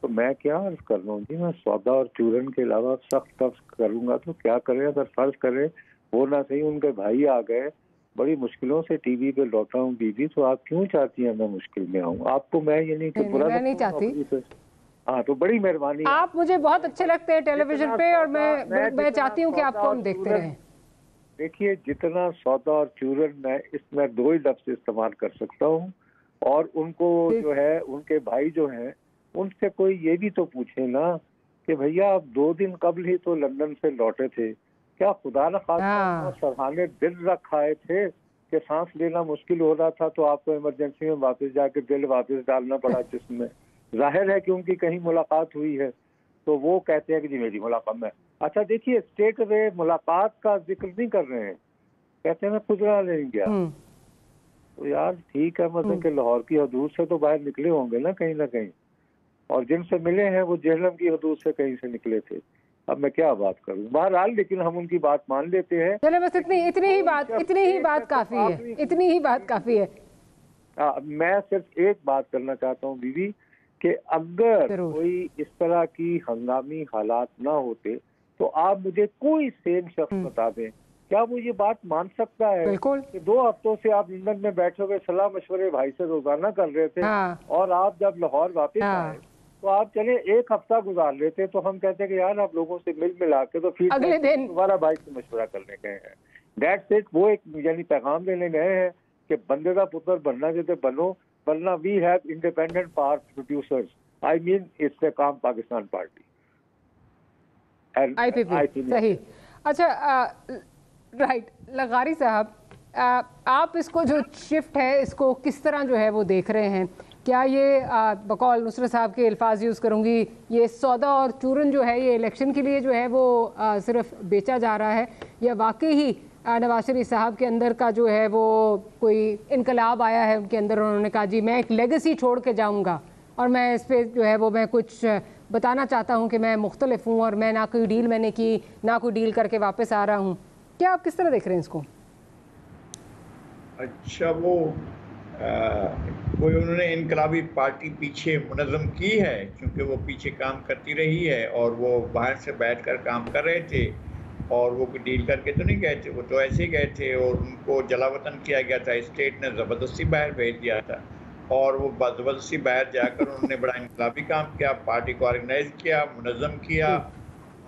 तो मैं क्या अर्ज कर रहा हूँ जी, मैं सौदा और चूरन के अलावा सख्त करूंगा तो क्या करें। अगर फर्ज करें वो ना सही उनके भाई आ गए, बड़ी मुश्किलों से टीवी पे लौटा हूँ बीबी, तो आप क्यों चाहती हैं मैं मुश्किल में आऊँ? आपको मैं ये नहीं कि बुरा नहीं चाहती। हाँ, तो बड़ी मेहरबानी, आप मुझे बहुत अच्छे लगते हैं टेलीविजन पे, और मैं चाहती हूँ कि आपको हम देखते रहें। देखिए, जितना सौदा और चूरन मैं इसमें 2 ही लफ्ज इस्तेमाल कर सकता हूँ। और उनको जो है उनके भाई जो हैं उनसे कोई ये भी तो पूछे ना कि भैया आप 2 दिन कबल ही तो लंदन से लौटे थे, क्या खुदा न खास्ता सरहाने दिल रख आए थे कि सांस लेना मुश्किल हो रहा था तो आपको इमरजेंसी में वापस जाके दिल वापस डालना पड़ा जिस्म में? जाहिर है कि उनकी कहीं मुलाकात हुई है, तो वो कहते हैं कि जी मेरी मुलाकात में। अच्छा देखिए, स्टेट वे मुलाकात का जिक्र नहीं कर रहे हैं, कहते हैं मैं गुजरा नहीं गया। तो यार ठीक है, मतलब कि लाहौर की हदूद से तो बाहर निकले होंगे ना कहीं, और जिनसे मिले हैं वो जेहलम की हदूद से कहीं से निकले थे। अब मैं क्या बात करूं, बहरहाल लेकिन हम उनकी बात मान लेते हैं। चले बस इतनी ही बात काफी है, इतनी ही बात काफी है। मैं सिर्फ एक बात करना चाहता हूं बीवी कि अगर कोई इस तरह की हंगामी हालात ना होते तो आप मुझे कोई सेम शख्स बता दें, क्या वो ये बात मान सकता है कि 2 हफ्तों से आप लंदन में बैठे हुए सलाह मशवरे भाई से रोजाना कर रहे थे, और आप जब लाहौर वापस आए तो आप चले 1 हफ्ता गुजार लेते, तो हम कहते हैं कि यार आप लोगों से मिल मिला के तो फिर अगले दिन दोबारा भाई से मशवरा करने गए हैं। That's it. वो एक यानी पैगाम देने गए हैं कि बंदे का पुत्र बनना चाहते बनो, वरना we have independent power producers, I mean it's the काम पाकिस्तान पार्टी, IPP। सही। अच्छा राइट। लगारी साहब, आप इसको जो शिफ्ट है इसको किस तरह जो है वो देख रहे हैं? क्या ये बकौल नुसरत साहब के अल्फाज यूज़ करूँगी, ये सौदा और चूरन जो है ये इलेक्शन के लिए जो है वो सिर्फ बेचा जा रहा है, या वाकई ही नवाज शरीफ साहब के अंदर का जो है वो कोई इनकलाब आया है उनके अंदर, उन्होंने कहा जी मैं एक लेगेसी छोड़ के जाऊँगा और मैं इस पर जो है वो मैं कुछ बताना चाहता हूँ कि मैं मुख्तलिफ हूँ और मैं ना कोई डील मैंने की ना कोई डील करके वापस आ रहा हूँ? क्या आप किस तरह देख रहे हैं इसको? अच्छा, वो कोई उन्होंने इनकलाबी पार्टी पीछे मुनज़्ज़म की है, क्योंकि वो पीछे काम करती रही है और वो बाहर से बैठकर काम कर रहे थे और वो कोई डील करके तो नहीं गए थे, वो तो ऐसे ही गए थे और उनको जलावतन किया गया था, स्टेट ने ज़बरदस्ती बाहर भेज दिया था और वो ज़बरदस्ती बाहर जाकर उन्होंने बड़ा इनकलाबी काम किया, पार्टी को ऑर्गेनाइज किया, मुनज़्ज़म किया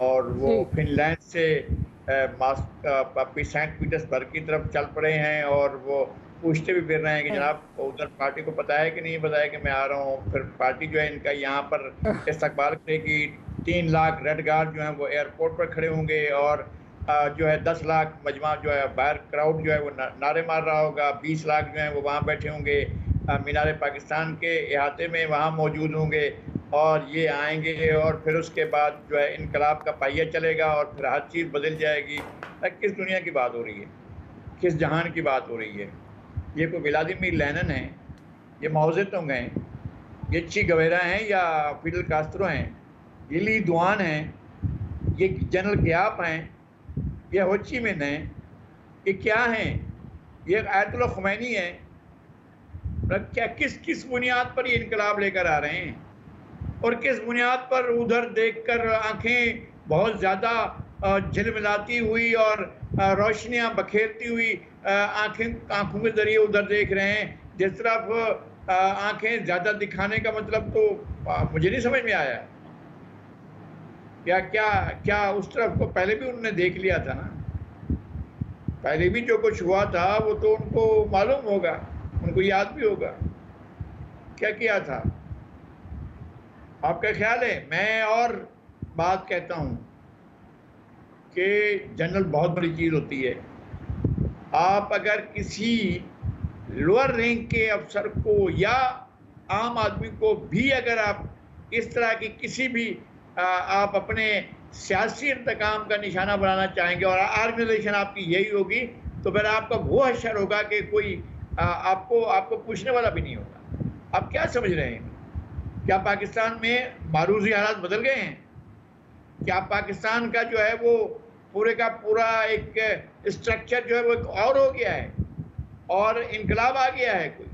और वो फिनलैंड से सेंट पीटर्सबर्ग की तरफ चल पड़े हैं और वो पूछते भी फिर रहे हैं कि जनाब उधर पार्टी को पता है कि नहीं पता है कि मैं आ रहा हूँ। फिर पार्टी जो है इनका यहाँ पर इस्तकबाल करेगी, 3 लाख रेड गार्ड जो है वो एयरपोर्ट पर खड़े होंगे और जो है 10 लाख मजमा जो है बाहर क्राउड जो है वो नारे मार रहा होगा, 20 लाख जो है वो वहाँ बैठे होंगे मीनार पाकिस्तान के अहाते में वहाँ मौजूद होंगे और ये आएंगे और फिर उसके बाद जो है इनकलाब का पहिया चलेगा और फिर हर चीज़ बदल जाएगी। किस दुनिया की बात हो रही है, किस जहान की बात हो रही है? ये कोई व्लादिमीर लेनिन है, ये माओ ज़ेडुंग हैं, ये ची गवेरा हैं या फिडल कास्ट्रो हैं, ये ली दुआन हैं, ये जनरल गियाप हैं, ये हो ची मिन हैं, ये क्या हैं? ये आयतुल्लाह खुमैनी हैं। क्या किस बुनियाद पर ये इनकलाब लेकर आ रहे हैं और किस बुनियाद पर उधर देखकर आंखें बहुत ज़्यादा झिलमिलाती हुई और रोशनियां बखेरती हुई आंखों के ज़रिए उधर देख रहे हैं? जिस तरफ आंखें ज़्यादा दिखाने का मतलब तो मुझे नहीं समझ में आया। क्या क्या क्या उस तरफ को पहले भी उन्होंने देख लिया था ना, पहले भी जो कुछ हुआ था वो तो उनको मालूम होगा, उनको याद भी होगा क्या किया था। आपका ख्याल है? मैं और बात कहता हूँ कि जनरल बहुत बड़ी चीज़ होती है। आप अगर किसी लोअर रैंक के अफसर को या आम आदमी को भी अगर आप इस तरह की किसी भी आप अपने सियासी इंतकाम का निशाना बनाना चाहेंगे और ऑर्गेनाइजेशन आपकी यही होगी तो फिर आपका वो हशर होगा कि कोई आपको पूछने वाला भी नहीं होगा। आप क्या समझ रहे हैं? क्या पाकिस्तान में मारूजी हालात बदल गए हैं? क्या पाकिस्तान का जो है वो पूरे का पूरा एक स्ट्रक्चर जो है वो एक और हो गया है और इनकलाब आ गया है? कोई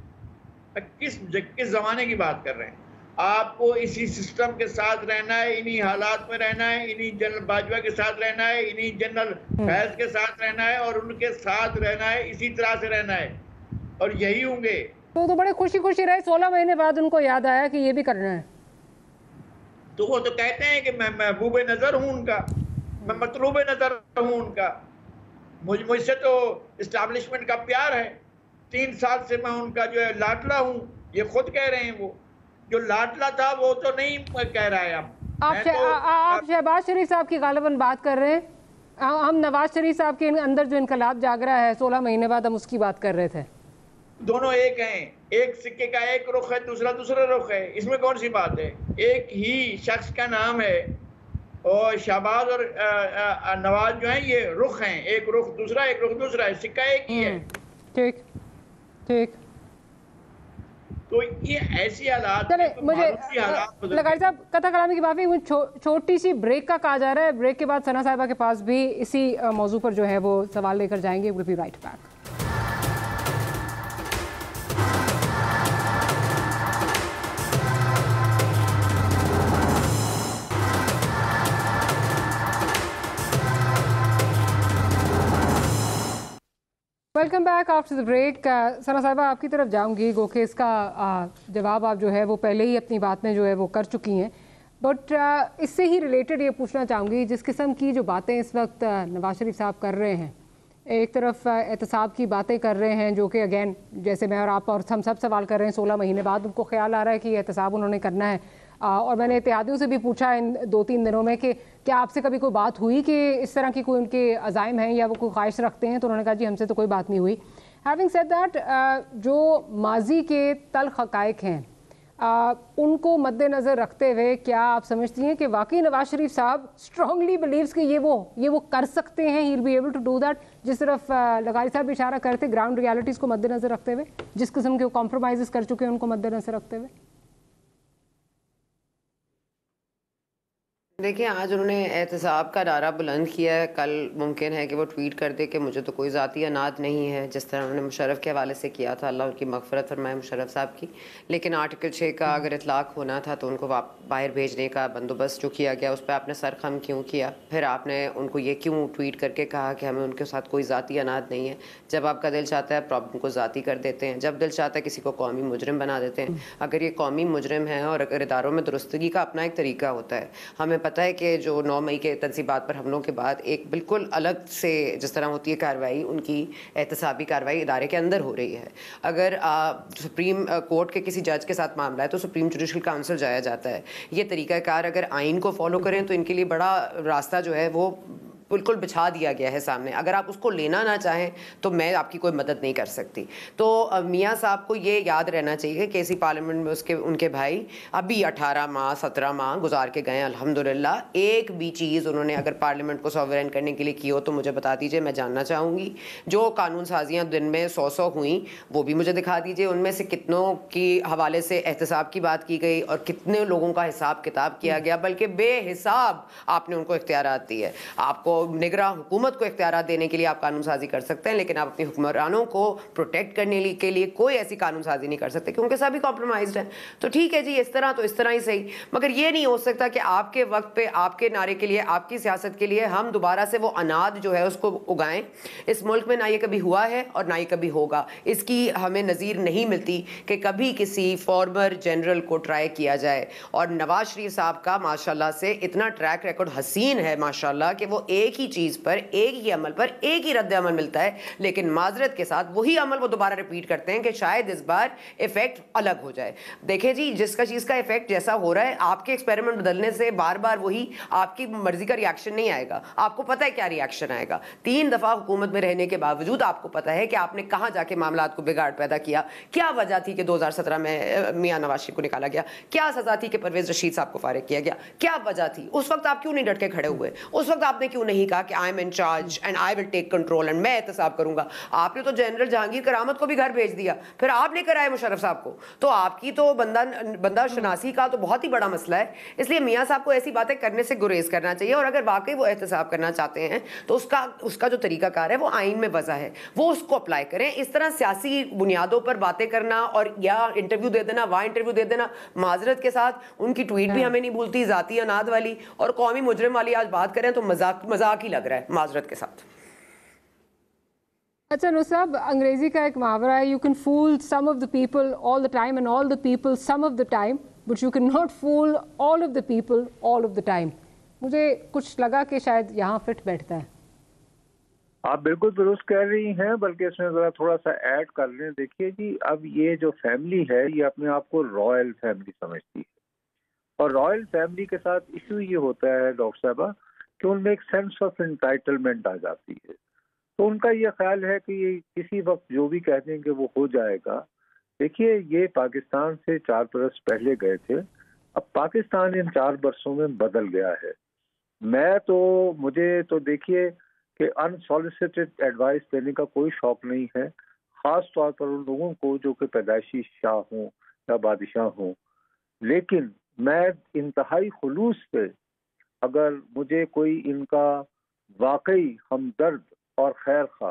किस ज़माने की बात कर रहे हैं? आपको इसी सिस्टम के साथ रहना है, इन्हीं हालात में रहना है, इन्हीं जनरल बाजवा के साथ रहना है, इन्हीं जनरल फैज के साथ रहना है और उनके साथ रहना है, इसी तरह से रहना है और यही होंगे। तो बड़े खुशी रहे, 16 महीने बाद उनको याद आया कि ये भी करना है। तो वो तो कहते हैं कि मैं महबूब नज़र हूँ उनका, मैं मतलूब नज़र हूँ उनका, मुझसे तो इस्टेब्लिशमेंट का प्यार है, 3 साल से मैं उनका जो है लाडला हूँ, ये खुद कह रहे हैं। वो जो लाडला था वो तो नहीं कह रहा है। आप शहबाज शरीफ साहब की गालिबन बात कर रहे हैं, हम नवाज शरीफ साहब के अंदर जो इनकलाब जाग रहा है 16 महीने बाद, हम उसकी बात कर रहे थे। दोनों एक हैं, एक सिक्के का एक रुख है, दूसरा रुख है, इसमें कौन सी बात है? एक ही शख्स का नाम है और शहबाज और नवाज जो है ये रुख हैं, एक रुख दूसरा, एक रुख दूसरा है, सिक्का एक ही है। ठीक। तो ये ऐसी हालात, मुझे लगारी साहब कथा कलामी की माफी, छोटी सी ब्रेक का कहा जा रहा है। ब्रेक के बाद सना साहिबा के पास भी इसी मौजू पर जो है वो सवाल लेकर जाएंगे। Will be right back. Welcome back after the break. Sana साहिबा आपकी तरफ जाऊंगी, गो के इसका जवाब आप जो है वो पहले ही अपनी बात में जो है वो कर चुकी हैं, बट इससे ही रिलेटेड ये पूछना चाहूँगी, जिस किस्म की जो बातें इस वक्त नवाज शरीफ साहब कर रहे हैं, एक तरफ एहतसाब की बातें कर रहे हैं जो कि अगेन जैसे मैं और आप और हम सब सवाल कर रहे हैं, 16 महीने बाद उनको ख्याल आ रहा है कि एहतसाब उन्होंने करना है, और मैंने इत्तेहादियों से भी पूछा इन 2-3 दिनों में कि क्या आपसे कभी कोई बात हुई कि इस तरह की कोई उनके अज़ाइम हैं या वो कोई ख्वाहिश रखते हैं, तो उन्होंने कहा जी हमसे तो कोई बात नहीं हुई। हैविंग सेड दैट, जो माजी के तल्ख हक़ाइक़ हैं उनको मद्देनज़र रखते हुए क्या आप समझती हैं कि वाकई नवाज शरीफ साहब स्ट्रांगली बिलीव्स कि ये वो कर सकते हैं, he will be able to do that, जिस तरफ लगारी साहब इशारा करते ग्राउंड रियलिटीज़ को मद्देनज़र रखते हुए, जिस किस्म के कॉम्प्रोमाइज़ कर चुके हैं उनको मद्देनज़र रखते हुए? देखिए, आज उन्होंने एहतसाब का नारा बुलंद किया है। कल मुमकिन है कि वो ट्वीट कर दे कि मुझे तो कोई ज़ाती अनाद नहीं है, जिस तरह उन्होंने मुशर्रफ के हवाले से किया था। अल्लाह उनकी मग़फ़िरत फरमाए मुशर्रफ साहब की। लेकिन आर्टिकल 6 का अगर इतलाक़ होना था तो उनको बाहर भेजने का बंदोबस्त जो किया गया, उस पर आपने सर खम क्यों किया? फिर आपने उनको ये क्यों ट्वीट करके कहा कि हमें उनके साथ कोई ज़ाती अनाद नहीं है? जब आपका दिल चाहता है प्रॉब्लम को ज़ाती कर देते हैं, जब दिल चाहता है किसी को कौमी मुजरिम बना देते हैं। अगर ये कौमी मुजरिम है और अगर इदारों में दुरुस्तगी का अपना एक तरीका होता है, हमें पता है कि जो 9 मई के तनसीबात पर हमलों के बाद एक बिल्कुल अलग से जिस तरह होती है कार्रवाई, उनकी एहतसाबी कार्रवाई इदारे के अंदर हो रही है। अगर सुप्रीम कोर्ट के किसी जज के साथ मामला है तो सुप्रीम जुडिशल काउंसिल जाया जाता है। ये तरीक़ाकार अगर आइन को फॉलो करें तो इनके लिए बड़ा रास्ता जो है वो बिल्कुल बिछा दिया गया है सामने। अगर आप उसको लेना ना चाहें तो मैं आपकी कोई मदद नहीं कर सकती। तो मियाँ साहब को ये याद रहना चाहिए कि इसी पार्लियामेंट में उनके भाई अभी 18 माह 17 माह गुजार के गए अल्हम्दुलिल्लाह। एक भी चीज़ उन्होंने अगर पार्लियामेंट को सॉवरेन करने के लिए की हो तो मुझे बता दीजिए, मैं जानना चाहूँगी। जो कानून साजियाँ दिन में 100 हुई वो भी मुझे दिखा दीजिए। उनमें से कितनों की हवाले से एहतसाब की बात की गई और कितने लोगों का हिसाब किताब किया गया, बल्कि बेहिसाब आपने उनको इख्तियारात दी है। आपको निगरां हुकूमत को इख्तियारात देने के लिए आप कानून साजी कर सकते हैं, लेकिन आप अपने हुक्मरानों को प्रोटेक्ट करने के लिए कोई ऐसी कानून साजी नहीं कर सकते क्योंकि सभी कॉम्प्रोमाइज्ड हैं। तो ठीक है जी, इस तरह तो इस तरह ही सही, मगर ये नहीं हो सकता कि आपके वक्त पे आपके नारे के लिए, आपकी सियासत के लिए हम दोबारा से वो अनाज जो है उसको उगाएं। इस मुल्क में ना ये कभी हुआ है और ना ही कभी होगा। इसकी हमें नज़ीर नहीं मिलती कि कभी किसी फॉर्मर जनरल को ट्राई किया जाए। और नवाज शरीफ साहब का माशाल्लाह से इतना ट्रैक रिकॉर्ड हसीन है माशाल्लाह कि वो एक ही चीज़ पर, एक ही अमल पर एक ही रद्द अमल मिलता है, लेकिन माजरत के साथ वही अमल वो दोबारा रिपीट करते हैं कि शायद इस बार इफेक्ट अलग हो जाए। देखें जी, जिसका चीज़ का इफेक्ट जैसा हो रहा है, आपके एक्सपेरिमेंट बदलने से बार बार वही आपकी मर्जी का रिएक्शन नहीं आएगा। आपको पता है क्या रिएक्शन आएगा। 3 दफ़ा हुकूमत में रहने के बावजूद आपको पता है कि आपने कहाँ जाके मामलात को बिगाड़ पैदा किया। क्या वजह थी कि 2017 में मियाँ नवाज शरीफ को निकाला गया? क्या सजा थी कि परवेज रशीद साहब को फारिग किया गया? क्या वजह थी? उस वक्त आप क्यों नहीं डट के खड़े हुए? उस वक्त आपने क्यों नहीं कहा कि I am in charge and I will take control and मैं एहतसाब करूंगा? आपने तो जनरल जहांगीर करामत को भी घर भेज दिया, फिर आप लेकर आए मुशर्रफ साहब को। तो आपकी तो बंदा शनासी का तो बहुत ही बड़ा मसला है। इसलिए मियाँ साहब को ऐसी बातें करने से गुरेज करना चाहिए, और अगर वाकई वो एहतसाब करना चाहते हैं तो उसका जो तरीकाकार है वो आइन में वजह है, वो उसको अप्लाई करें। इस तरह सियासी बुनियादों पर बातें करना और या इंटरव्यू दे देना, वहाँ इंटरव्यू दे देना, माजरत के साथ उनकी ट्वीट भी हमें नहीं भूलती, जाती अनाद वाली और कौमी मुजरिम वाली आज बात करें तो मजाक ही लग रहा है माजरत के साथ। अच्छा नुसरत, अंग्रेजी का एक मुहावरा है, you can fool some of the people all the time and all the people some of the time, but you can not fool all of the people all of the time. मुझे कुछ लगा कि शायद यहाँ fit बैठता है। आप बिल्कुल दुरुस्त कह रही हैं, बल्कि इसमें ज़रा थोड़ा सा ऐड कर लें। देखिए जी, अब ये जो फैमिली है ये अपने आप को रॉयल फैमिली समझती है, और रॉयल फैमिली के साथ इशू ये होता है डॉक्टर साहबा कि उनमें एक सेंस ऑफ एंटाइटलमेंट आ जाती है। तो उनका ये ख्याल है कि ये किसी वक्त जो भी कह देंगे वो हो जाएगा। देखिए, ये पाकिस्तान से 4 बरस पहले गए थे, अब पाकिस्तान इन 4 बरसों में बदल गया है। मुझे तो देखिए कि अनसॉलिसिटेड एडवाइस देने का कोई शौक नहीं है, ख़ास तौर पर उन लोगों को जो कि पैदाइशी शाह हों या बादशाह हों। लेकिन मैं इंतहाई खुलूस से, अगर मुझे कोई इनका वाकई हमदर्द और खैर खा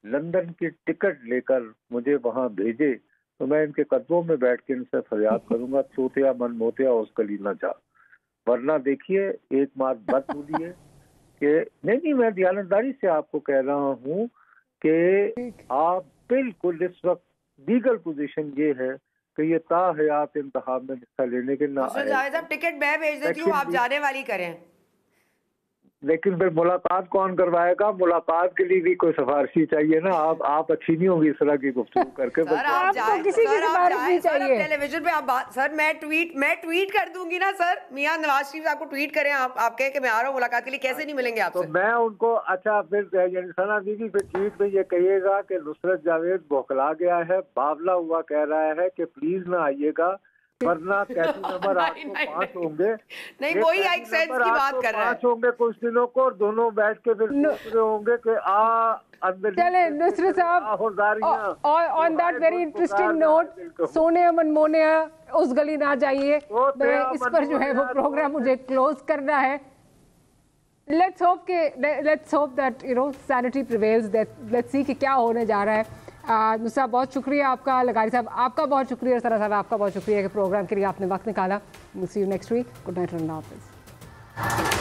लंदन की टिकट लेकर मुझे वहां भेजे, तो मैं इनके कदमों में बैठ के इनसे फरियाद करूंगा, तोतिया मन मोतिया उस गली ना जा। वरना देखिए, एक बात बात बोलिए कि नहीं, मैं दयानतदारी से आपको कह रहा हूँ कि आप बिल्कुल इस वक्त लीगल पोजीशन ये है कि ये ताहयात इंतखाब में हिस्सा लेने के ना आए। टिकट मैं भेज देती हूँ, आप जाने वाली करें। लेकिन फिर मुलाकात कौन करवाएगा? मुलाकात के लिए भी कोई सिफारिशी चाहिए ना। आप अच्छी नहीं होगी इस तरह की गुफ्तगू करके। सर आप जाए, किसी की सिफारिश नहीं चाहिए। टेलीविजन पे आप बात, सर मैं ट्वीट कर दूंगी ना सर, मियां नवाज शरीफ आपको ट्वीट करें, आप कहें कि मैं आ रहा हूँ मुलाकात के लिए, कैसे नहीं मिलेंगे आपसे? तो मैं उनको, अच्छा फिर सना दीदी फिर ट्वीट में ये कहिएगा कि नुसरत जावेद बौखला गया है, बावला हुआ कह रहा है कि प्लीज ना आइएगा वरना कैसी नंबर आपको 5 होंगे। नहीं वही एक सेंस की बात कर रहा है। 5 होंगे कुछ दिनों को, और दोनों बैठ के फिर सोच रहे होंगे कि अंदर। चले नुसरत साहब, on that very interesting note, सोने मनमोने उस गली ना जाइए, इस पर जो है वो प्रोग्राम मुझे क्लोज करना है। Let's hope that sanity prevails. Let's see कि क्या होने जा रहा है। नुसरत बहुत शुक्रिया आपका, लगारी साहब आपका बहुत शुक्रिया, सरा साहब आपका बहुत शुक्रिया कि प्रोग्राम के लिए आपने वक्त निकाला। We'll see you next week. Good night and Allah Hafiz.